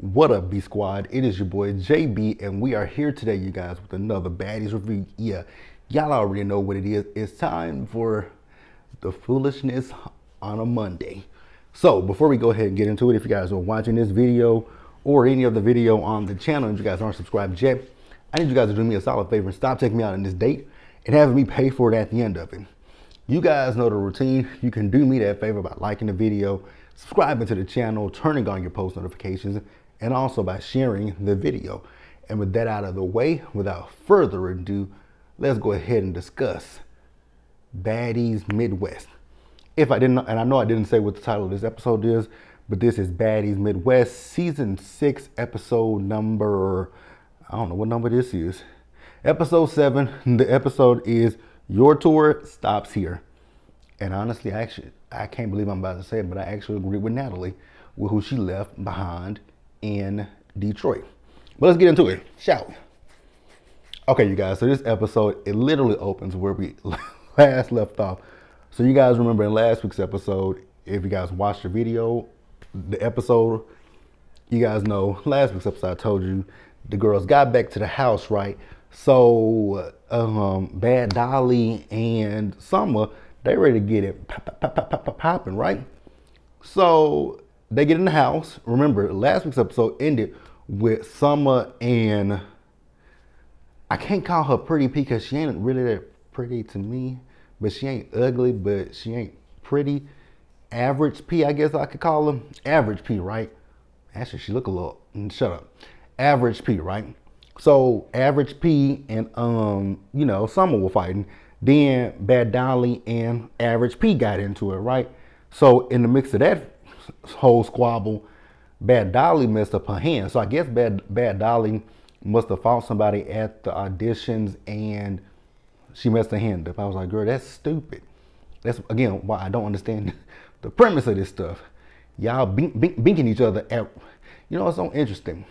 What up, B Squad? It is your boy JB, and we are here today, you guys, with another Baddies review. Yeah, y'all already know what it is. It's time for the foolishness on a Monday. So before we go ahead and get into it, if you guys are watching this video or any other video on the channel and you guys aren't subscribed yet, I need you guys to do me a solid favor and stop taking me out on this date and having me pay for it at the end of it. You guys know the routine. You can do me that favor by liking the video, subscribing to the channel, turning on your post notifications, and also by sharing the video. And with that out of the way, without further ado, let's go ahead and discuss Baddies Midwest. If I didn't, and I know I didn't say what the title of this episode is, but this is Baddies Midwest Season 6, episode number, I don't know what number this is. Episode 7, the episode is Your Tour Stops Here. And honestly, I can't believe I'm about to say it, but I actually agree with Natalie with who she left behind in Detroit. But let's get into it, shall we? Okay, you guys, so this episode, it literally opens where we last left off. So you guys remember in last week's episode, if you guys watched the video, the episode, you guys know last week's episode I told you the girls got back to the house, right? So Bad Dolly and Summer, they ready to get it popping, right? So they get in the house. Remember, last week's episode ended with Summer and, I can't call her Pretty P because she ain't really that pretty to me, but she ain't ugly, but she ain't pretty. Average P, I guess I could call her. Average P, right? Actually, she look a little, shut up. Average P, right? So Average P and, you know, Summer were fighting. Then Bad Dolly and Average P got into it, right? So in the mix of that whole squabble, Bad Dolly messed up her hand. So I guess Bad Dolly must have fought somebody at the auditions and she messed her hand up. I was like, girl, that's stupid. That's, again, why I don't understand the premise of this stuff. Y'all binking each other at, you know, it's so interesting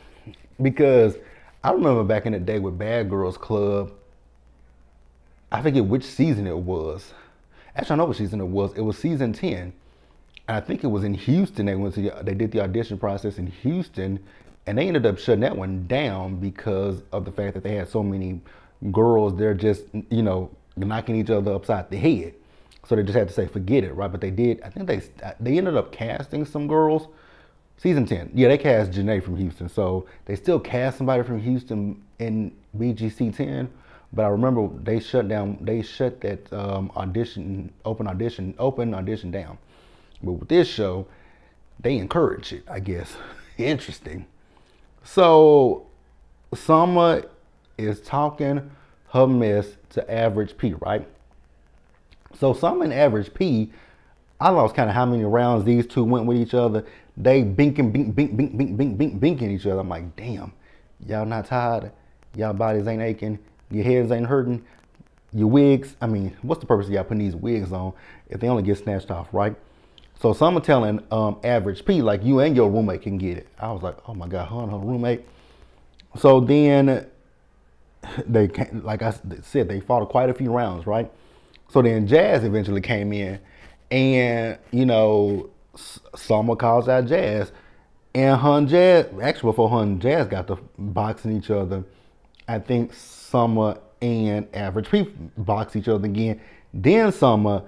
because I remember back in the day with Bad Girls Club, I forget which season it was. Actually, I know what season it was. It was season 10. I think it was in Houston. They did the audition process in Houston, and they ended up shutting that one down because of the fact that they had so many girls there just, you know, knocking each other upside the head. So they just had to say, forget it, right? But they did, I think they ended up casting some girls. Season 10, yeah, they cast Janae from Houston. So they still cast somebody from Houston in BGC 10. But I remember they shut that open audition down. But with this show, they encourage it, I guess. Interesting. So Summer is talking her mess to Average P, right? So Summer and Average P, I lost kind of how many rounds these two went with each other. They binking each other. I'm like, damn, y'all not tired? Y'all bodies ain't aching? Your heads ain't hurting? Your wigs, I mean, what's the purpose of y'all putting these wigs on if they only get snatched off, right? So Summer telling Average P, like, you and your roommate can get it. I was like, oh my God, her and her roommate. So then they, like I said, they fought quite a few rounds, right? So then Jazz eventually came in and, you know, Summer calls out Jazz. And her and Jazz, actually before her and Jazz got to boxing each other, I think Summer and Average P boxed each other again. Then Summer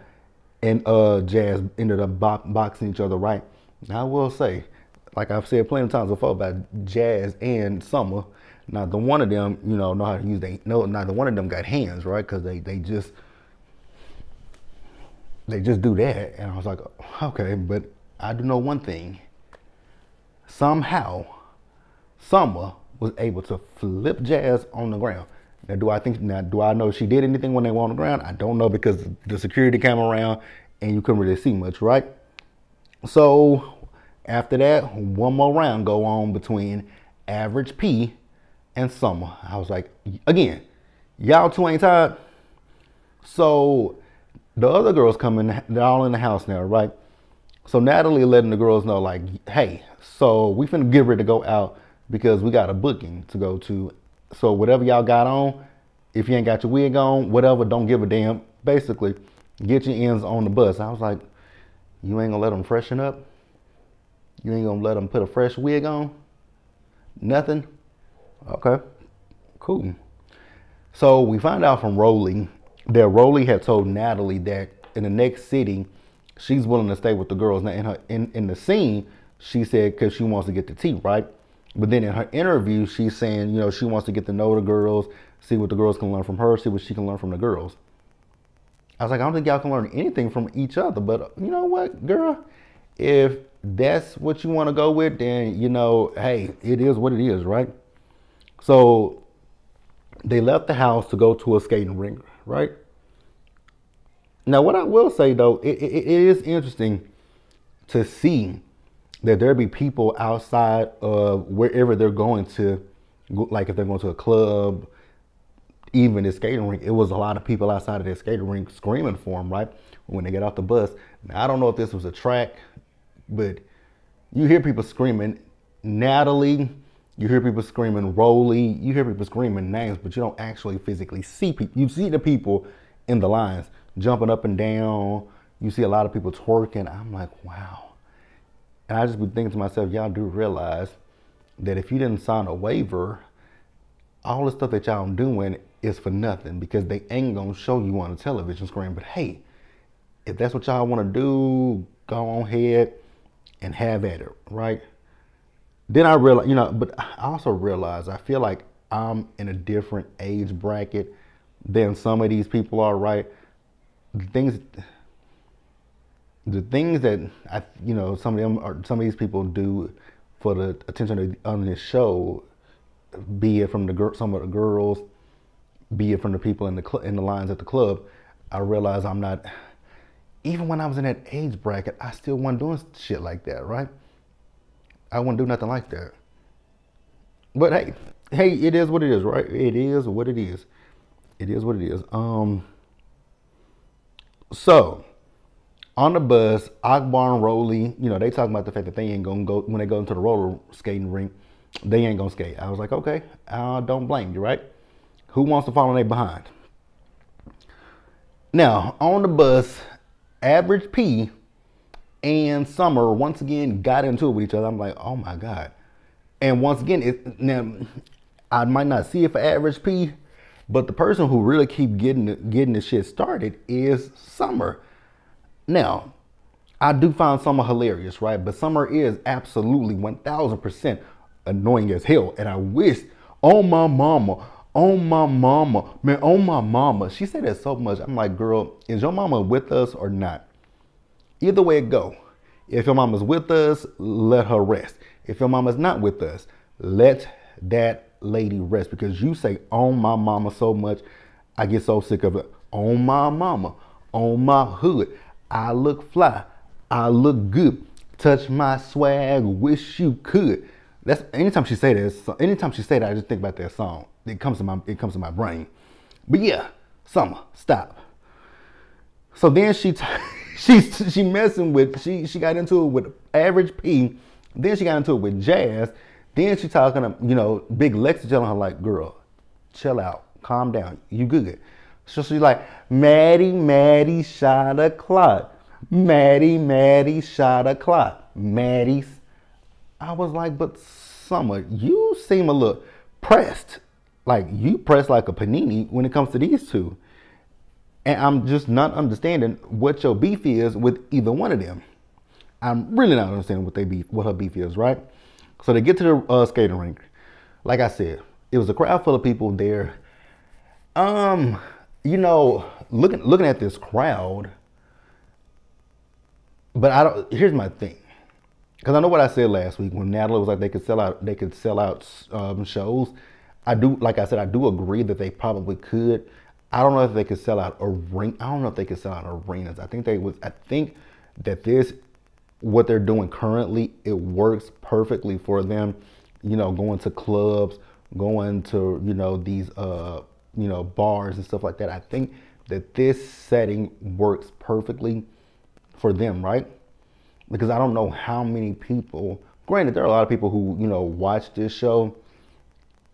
and Jazz ended up boxing each other, right? Now I will say, like I've said plenty of times before about Jazz and Summer, neither one of them, you know how to use neither one of them got hands, right? Because they just do that. And I was like, okay, but I do know one thing. Somehow, Summer was able to flip Jazz on the ground. Now, do I know she did anything when they were on the ground? I don't know because the security came around and you couldn't really see much, right? So after that, one more round go on between Average P and Summer. I was like, again, y'all two ain't tired? So the other girls coming, they're all in the house now, right? So Natalie letting the girls know, like, hey, so we finna get ready to go out because we got a booking to go to. So whatever y'all got on, if you ain't got your wig on, whatever, don't give a damn. Basically, get your ends on the bus. I was like, you ain't gonna let them freshen up? You ain't gonna let them put a fresh wig on? Nothing? Okay, cool. So we find out from Rolly that Rolly had told Natalie that in the next city, she's willing to stay with the girls. Now in the scene, she said because she wants to get the tea, right? But then in her interview, she's saying, you know, she wants to get to know the girls, see what the girls can learn from her, see what she can learn from the girls. I was like, I don't think y'all can learn anything from each other. But you know what, girl? If that's what you want to go with, then, you know, hey, it is what it is, right? So they left the house to go to a skating rink, right? Now, what I will say, though, it is interesting to see that there be people outside of wherever they're going to, like if they're going to a club, even the skating rink, it was a lot of people outside of that skating rink screaming for them, right? When they get off the bus. Now, I don't know if this was a track, but you hear people screaming Natalie, you hear people screaming Rolly, you hear people screaming names, but you don't actually physically see people. You see the people in the lines jumping up and down. You see a lot of people twerking. I'm like, wow. And I just be thinking to myself, y'all do realize that if you didn't sign a waiver, all the stuff that y'all doing is for nothing because they ain't gonna show you on the television screen. But hey, if that's what y'all want to do, go on ahead and have at it, right? Then I realized, you know, but I also realized I feel like I'm in a different age bracket than some of these people are, right? The things that I, you know, some of these people do for the attention on this show, be it from some of the girls, be it from the people in the lines at the club, I realize I'm not. Even when I was in that age bracket, I still wasn't doing shit like that, right? I wouldn't do nothing like that. But hey, it is what it is, right? It is what it is. It is what it is. So on the bus, Akbar and Rolly, you know, they talking about the fact that they ain't gonna go when they go into the roller skating rink. They ain't gonna skate. I was like, okay, I don't blame you, right? Who wants to follow their behind? Now on the bus, Average P and Summer once again got into it with each other. I'm like, oh my God. And once again, now I might not see it for Average P, but the person who really keep getting the shit started is Summer. Now, I do find Summer hilarious, right? But Summer is absolutely 1000% annoying as hell. And I wish, oh my mama, man, oh my mama. She said that so much. I'm like, girl, is your mama with us or not? Either way it go. If your mama's with us, let her rest. If your mama's not with us, let that lady rest. Because you say, oh my mama so much, I get so sick of it. Oh my mama, on my hood, I look fly, I look good. Touch my swag, wish you could. That's anytime she say that. Anytime she say that, I just think about that song. It comes to my brain. But yeah, Summer, stop. So then she messing with she got into it with Average P. Then she got into it with Jazz. Then she talking to, you know, Big Lex telling her like, girl, chill out, calm down, you good. So she's like, Maddie shot a clock. Maddie shot a clock. Maddie's. I was like, but Summer, you seem a little pressed. Like you pressed like a panini when it comes to these two. And I'm just not understanding what your beef is with either one of them. I'm really not understanding what her beef is, right? So they get to the skating rink. Like I said, it was a crowd full of people there. You know, looking at this crowd, but here's my thing. Because I know what I said last week when Natalie was like they could sell out shows. I do agree that they probably could. I don't know if they could sell out arenas. I think that this, what they're doing currently, it works perfectly for them. You know, going to clubs, going to, you know, these, you know, bars and stuff like that. I think that this setting works perfectly for them, right? Because I don't know how many people, granted, there are a lot of people who, you know, watch this show,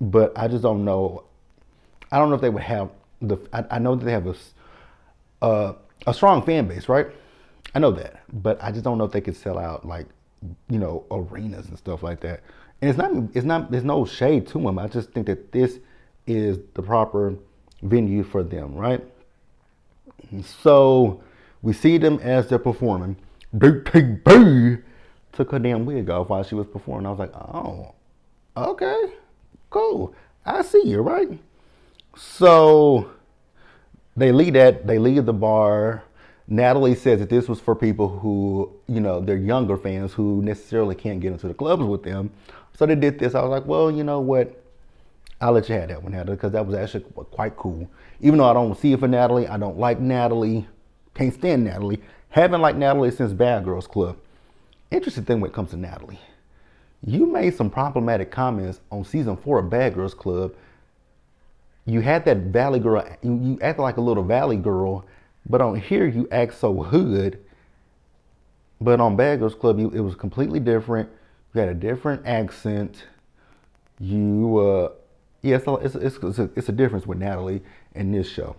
but I just don't know. I don't know if they would have I know that they have a strong fan base, right? I know that, but I just don't know if they could sell out like, you know, arenas and stuff like that. And there's no shade to them. I just think that this is the proper venue for them, right? So we see them as they're performing. Took her damn wig off while she was performing. I was like, oh, okay, cool. I see you, right? So they leave the bar. Natalie says that this was for people who, they're younger fans who necessarily can't get into the clubs with them. So they did this. I was like, well, you know what? I'll let you have that one, Natalie, because that was actually quite cool. Even though I don't see it for Natalie, I don't like Natalie, can't stand Natalie. Haven't liked Natalie since Bad Girls Club. Interesting thing when it comes to Natalie. You made some problematic comments on season 4 of Bad Girls Club. You had that Valley girl, you acted like a little Valley girl, but on here you act so hood. But on Bad Girls Club, it was completely different. You had a different accent. Yeah, it's a difference with Natalie in this show.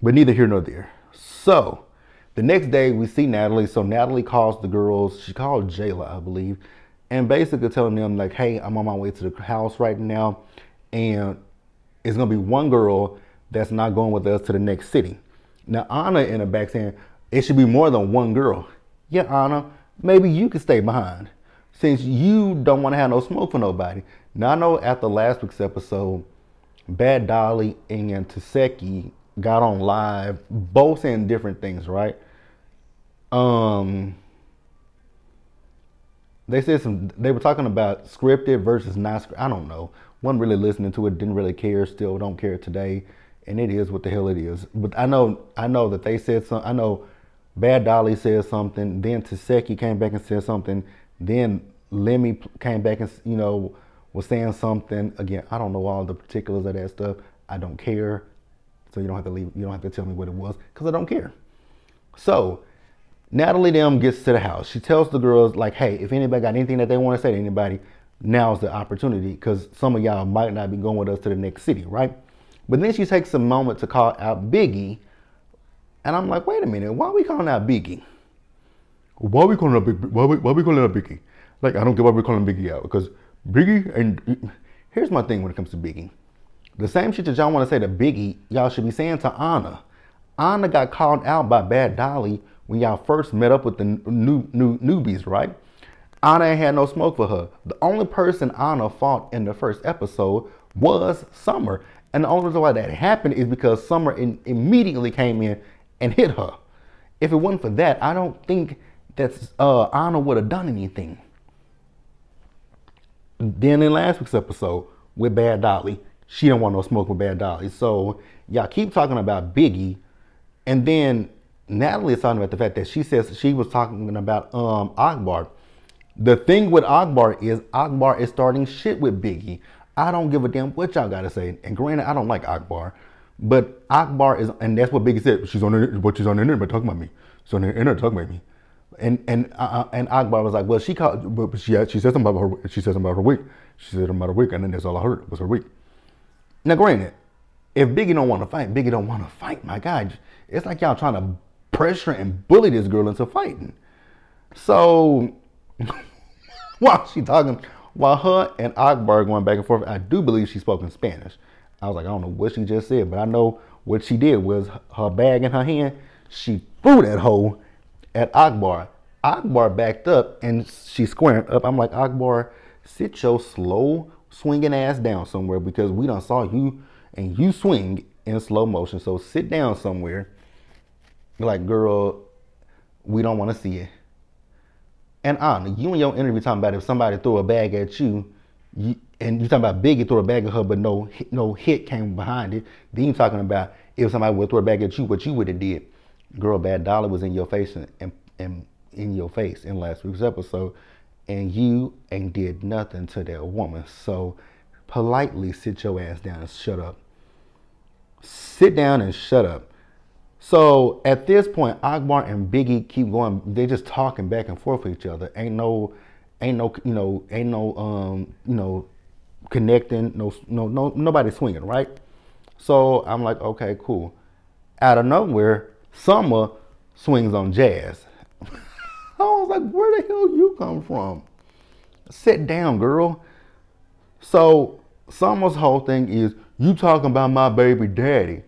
But neither here nor there. So, the next day we see Natalie. So Natalie calls the girls. She called Jayla, I believe. And basically telling them like, hey, I'm on my way to the house right now. And it's going to be one girl that's not going with us to the next city. Now, Anna in the back saying, it should be more than one girl. Yeah, Anna, maybe you could stay behind. Since you don't want to have no smoke for nobody. Now, I know after last week's episode, Bad Dolly and Taseki got on live, both saying different things, right? They were talking about scripted versus not scripted. I don't know. Wasn't really listening to it, didn't really care, still don't care today. And it is what the hell it is. But I know that they said something. I know Bad Dolly said something, then Taseki came back and said something, then Lemmy came back and, was saying something. Again, I don't know all the particulars of that stuff. I don't care. So you don't have to tell me what it was, because I don't care. So Natalie them gets to the house. She tells the girls like, hey, if anybody got anything that they want to say to anybody, now's the opportunity, because some of y'all might not be going with us to the next city, right? But then she takes a moment to call out Biggie. And I'm like, wait a minute, why are we calling out Biggie? Why are we calling out Biggie? Like, I don't get why we're calling Biggie out, because Biggie, and here's my thing when it comes to Biggie. The same shit that y'all want to say to Biggie, y'all should be saying to Anna. Anna got called out by Bad Dolly when y'all first met up with the newbies, right? Anna ain't had no smoke for her. The only person Anna fought in the first episode was Summer. And the only reason why that happened is because Summer immediately came in and hit her. If it wasn't for that, I don't think that Anna would have done anything. Then in last week's episode with Bad Dolly, she don't want no smoke with Bad Dolly. So y'all keep talking about Biggie, and then Natalie is talking about the fact that she says she was talking about Akbar. The thing with Akbar is starting shit with Biggie. I don't give a damn what y'all gotta say. And granted, I don't like Akbar, but Akbar is, and that's what Biggie said. She's on the internet talking about me. She's on the internet talking about me. And Akbar was like, well, she said something about her. She said something about her week. She said something about her week, and then that's all I heard was her week. Now, granted, if Biggie don't want to fight, Biggie don't want to fight. My God, it's like y'all trying to pressure and bully this girl into fighting. So while her and Akbar going back and forth, I do believe she spoke in Spanish. I was like, I don't know what she just said, but I know what she did was her bag in her hand. She threw that hoe at Akbar. Akbar backed up and she squared up. I'm like, Akbar, sit your slow swinging ass down somewhere, because we done saw you and you swing in slow motion. So sit down somewhere. Like, girl, we don't want to see it. And Anna, you in your interview talking about if somebody threw a bag at you, and you talking about Biggie threw a bag at her, but no hit came behind it. Then you talking about if somebody would throw a bag at you, what you would have did. Girl, Bad Dolly was in your face and in your face in last week's episode, and you ain't did nothing to that woman. So politely sit your ass down and shut up. Sit down and shut up. So at this point, Akbar and Biggie keep going. They just talking back and forth with each other. Ain't no connecting. Nobody swinging, right? So I'm like, okay, cool. Out of nowhere, Summer swings on Jazz. I was like, where the hell you come from? Sit down, girl. So Summer's whole thing is, you talking about my baby daddy.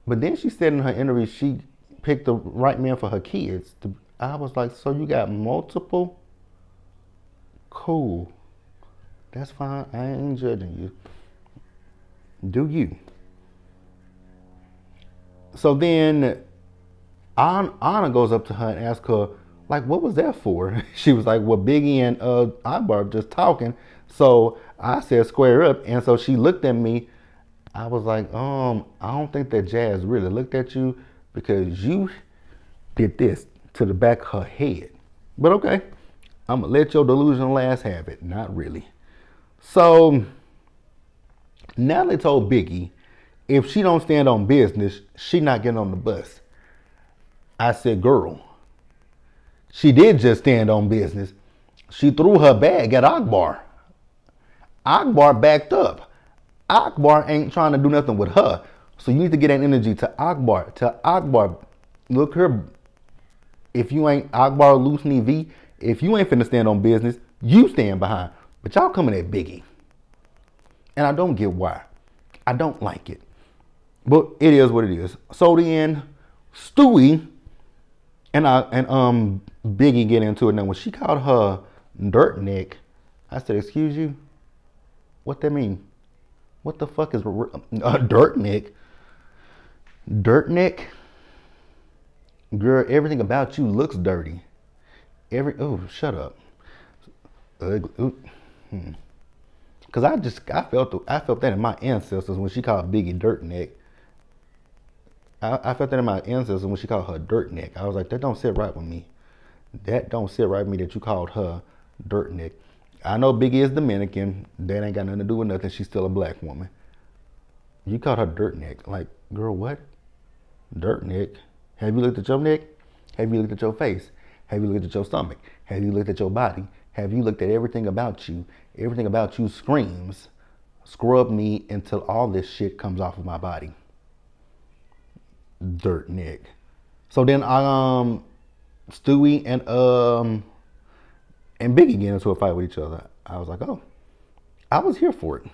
But then she said in her interview she picked the right man for her kids. I was like, so you got multiple? Cool. That's fine. I ain't judging you. Do you? So then Anna goes up to her and asks her, like, what was that for? She was like, well, Biggie and Ibar just talking. So I said, square up. And so she looked at me. I was like, I don't think that Jazz really looked at you, because you did this to the back of her head. But okay, I'm going to let your delusional ass have it. Not really. So Natalie told Biggie, if she don't stand on business, she not getting on the bus. I said, girl, she did just stand on business. She threw her bag at Akbar. Akbar backed up. Akbar ain't trying to do nothing with her. So you need to get that energy to Akbar. To Akbar, look here, if you ain't Akbar Loosely V, if you ain't finna stand on business, you stand behind. But y'all coming at Biggie. And I don't get why. I don't like it. But it is what it is. So then Stewie and Biggie get into it. Now when she called her dirt neck, I said, excuse you? What that mean? What the fuck is dirt neck? Dirt neck? Girl, everything about you looks dirty. Oh, shut up. Cause I felt that in my ancestors when she called Biggie dirt neck. I felt that in my ancestors when she called her dirt neck. I was like, that don't sit right with me. That don't sit right with me that you called her dirt neck. I know Biggie is Dominican. That ain't got nothing to do with nothing. She's still a black woman. You called her dirt neck. Like, girl, what? Dirt neck? Have you looked at your neck? Have you looked at your face? Have you looked at your stomach? Have you looked at your body? Have you looked at everything about you? Everything about you screams, scrub me until all this shit comes off of my body. Dirt neck. So then Stewie and Biggie get into a fight with each other. I was like, oh, I was here for it.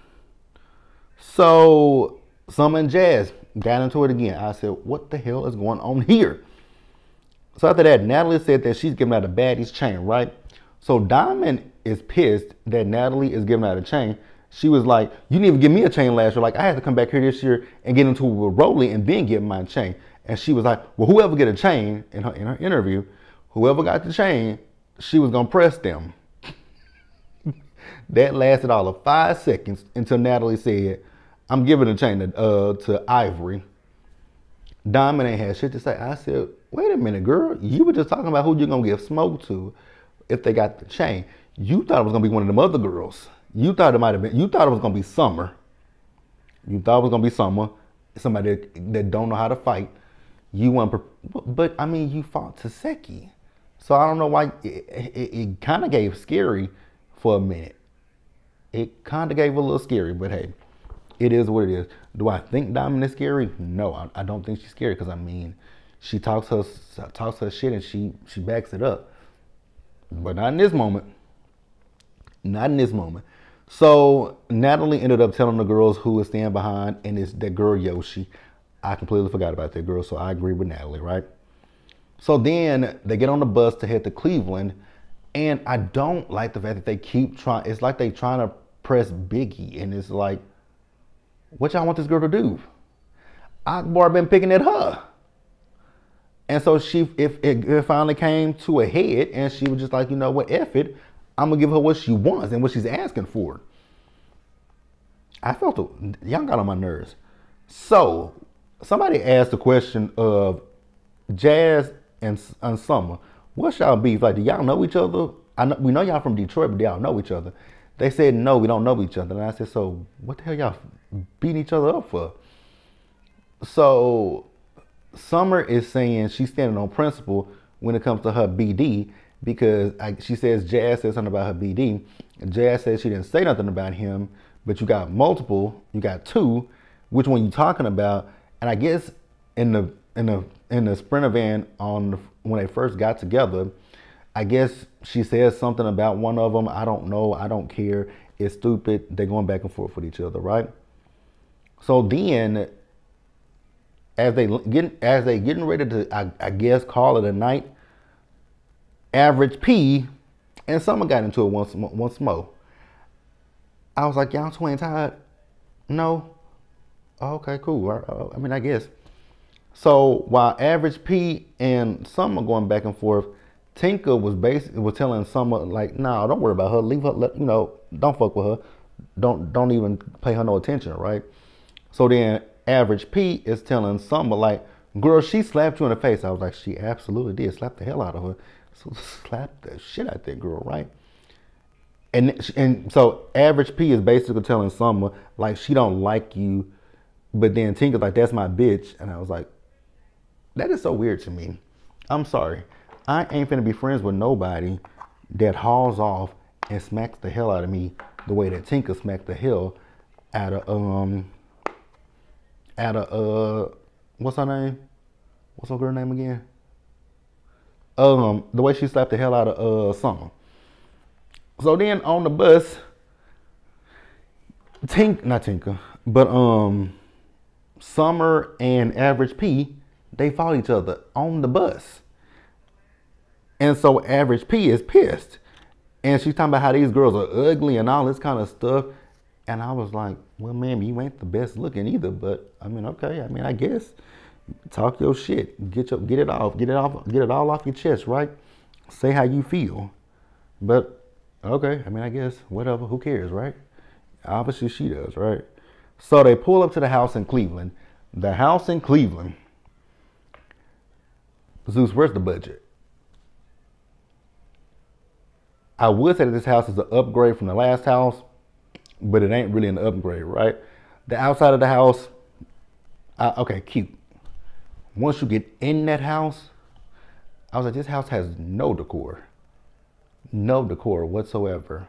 So Summer and Jazz got into it again. I said, what the hell is going on here? So after that, Natalie said that she's giving out a Baddies chain, right? So Diamond is pissed that Natalie is giving out a chain. She was like, you didn't even give me a chain last year. Like, I had to come back here this year and get into it with Rolly and then get my chain. And she was like, well, whoever get a chain, in her interview, whoever got the chain, she was going to press them. That lasted all of 5 seconds until Natalie said, I'm giving a chain to Ivory. Diamond ain't had shit to say. I said, wait a minute, girl. You were just talking about who you're going to give smoke to if they got the chain. You thought it was going to be one of them other girls. You thought it might have been, you thought it was going to be Summer. You thought it was going to be Summer, somebody that don't know how to fight. You want, but I mean, you fought Taseki. So I don't know why, it kind of gave scary for a minute. It kind of gave a little scary, but hey, it is what it is. Do I think Diamond is scary? No, I don't think she's scary, because I mean, she talks her shit and she backs it up. But not in this moment. Not in this moment. So Natalie ended up telling the girls who was staying behind, and it's that girl Yoshi. I completely forgot about that girl, so I agree with Natalie, right? So then they get on the bus to head to Cleveland, and I don't like the fact that they keep trying. It's like they trying to press Biggie, and it's like, what y'all want this girl to do? Akbar been picking at her. And so if it finally came to a head, and she was just like, you know what, F it. I'm going to give her what she wants and what she's asking for. I felt y'all got on my nerves. So somebody asked the question of Jazz and Summer, what's y'all beef? Like, do y'all know each other? We know y'all from Detroit, but do y'all know each other? They said, no, we don't know each other. And I said, so what the hell y'all beating each other up for? So Summer is saying she's standing on principle when it comes to her BD, because she says Jazz said something about her BD. Jazz says she didn't say nothing about him, but you got multiple, you got two. Which one you talking about? And I guess in the Sprinter van when they first got together, I guess she says something about one of them. I don't know. I don't care. It's stupid. They're going back and forth with each other, right? So then, as they getting ready to, I guess, call it a night, Average P and someone got into it once more. I was like, y'all two ain't tired? No. Oh, okay, cool. I mean, I guess. So while Average P and Summer going back and forth, Tinker was telling Summer like, "Nah, don't worry about her. Leave her. Don't fuck with her. Don't even pay her no attention, right?" So then Average P is telling Summer like, "Girl, she slapped you in the face." I was like, "She absolutely did. Slap the hell out of her. So slap the shit out that girl, right?" And so Average P is basically telling Summer like she don't like you, but then Tinker's like, "That's my bitch," and I was like, that is so weird to me. I'm sorry. I ain't finna be friends with nobody that hauls off and smacks the hell out of me the way that Tinker smacked the hell out of what's her name? What's her girl name again? The way she slapped the hell out of Summer. So then on the bus, not Tinker, but Summer and Average P, they fought each other on the bus. And so Average P is pissed. And she's talking about how these girls are ugly and all this kind of stuff. And I was like, well, ma'am, you ain't the best looking either. But I mean, okay, I mean, I guess talk your shit. Get it all off your chest, right? Say how you feel. But okay, I mean, I guess whatever, who cares, right? Obviously she does, right? So they pull up to the house in Cleveland. The house in Cleveland. Zeus, where's the budget? I would say that this house is an upgrade from the last house, but it ain't really an upgrade, right? The outside of the house, okay, cute. Once you get in that house, I was like, this house has no decor. No decor whatsoever.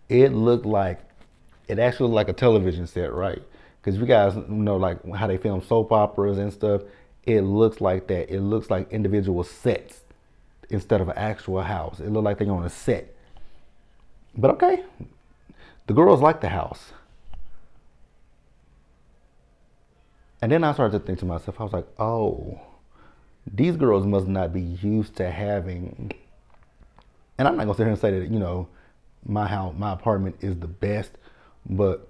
It actually looked like a television set, right? Because you guys know like how they film soap operas and stuff. It looks like that. It looks like individual sets instead of an actual house. It looked like they're on a set. But okay, the girls like the house. And then I started to think to myself, I was like, oh, these girls must not be used to having, and I'm not gonna sit here and say that, my apartment is the best, but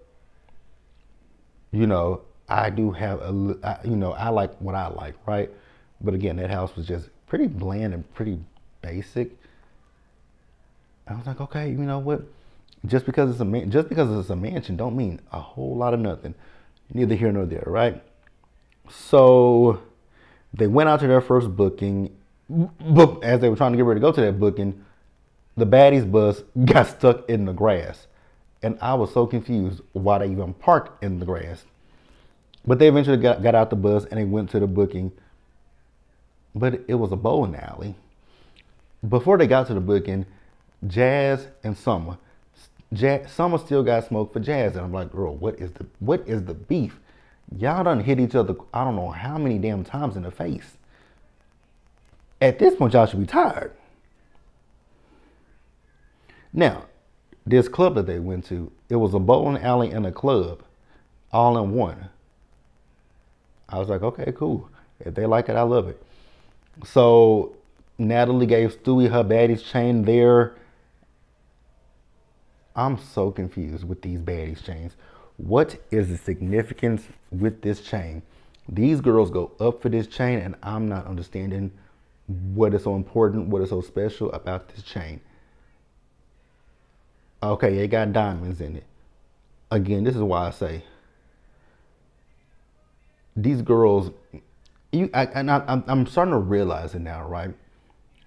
I do have I like what I like, right? But again, that house was just pretty bland and pretty basic. I was like, okay, you know what? Just because it's a mansion don't mean a whole lot of nothing. Neither here nor there, right? So they went out to their first booking, but as they were trying to get ready to go to that booking, the Baddies bus got stuck in the grass. And I was so confused why they even parked in the grass. But they eventually got out the bus and they went to the booking. But it was a bowling alley. Before they got to the booking, Jazz and Summer still got smoke for Jazz. And I'm like, girl, what is the beef? Y'all done hit each other, I don't know how many damn times in the face. At this point, y'all should be tired. Now, this club that they went to, it was a bowling alley and a club, all in one. I was like, okay, cool. If they like it, I love it. So Natalie gave Stewie her Baddies chain there. I'm so confused with these Baddies chains. What is the significance with this chain? These girls go up for this chain and I'm not understanding what is so important, what is so special about this chain. Okay, it got diamonds in it. Again, this is why I say these girls, I'm starting to realize it now, right?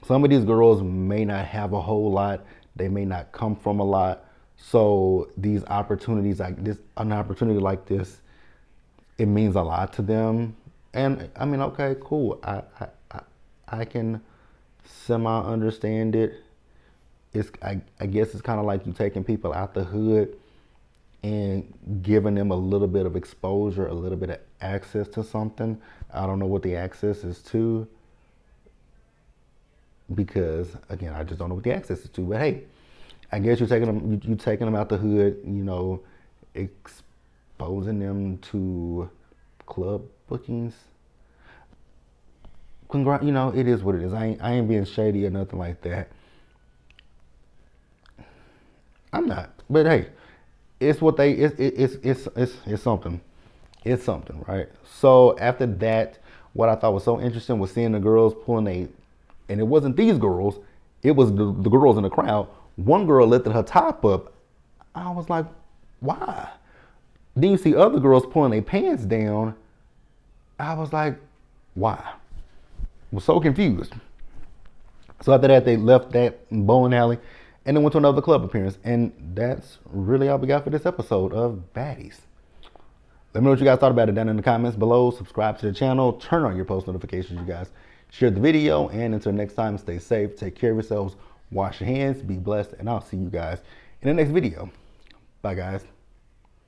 Some of these girls may not have a whole lot. They may not come from a lot. So these opportunities, an opportunity like this, it means a lot to them. And I mean, okay, cool. I can semi understand it. I guess it's kind of like you taking people out the hood and giving them a little bit of exposure, a little bit of access to something. I don't know what the access is to. because again, I just don't know what the access is to. But hey, I guess you're taking them, you taking them out the hood, you know, exposing them to club bookings. You know, it is what it is. I ain't being shady or nothing like that. I'm not. But hey, it's what they it's something. It's something, right? So after that, what I thought was so interesting was seeing the girls pulling and it wasn't these girls, it was the girls in the crowd. One girl lifted her top up. I was like, why? Then you see other girls pulling their pants down. I was like, why? I was so confused. So after that, they left that bowling alley and then went to another club appearance. And that's really all we got for this episode of Baddies. Let me know what you guys thought about it down in the comments below. Subscribe to the channel. Turn on your post notifications, you guys. Share the video. And until next time, stay safe. Take care of yourselves. Wash your hands. Be blessed. And I'll see you guys in the next video. Bye, guys.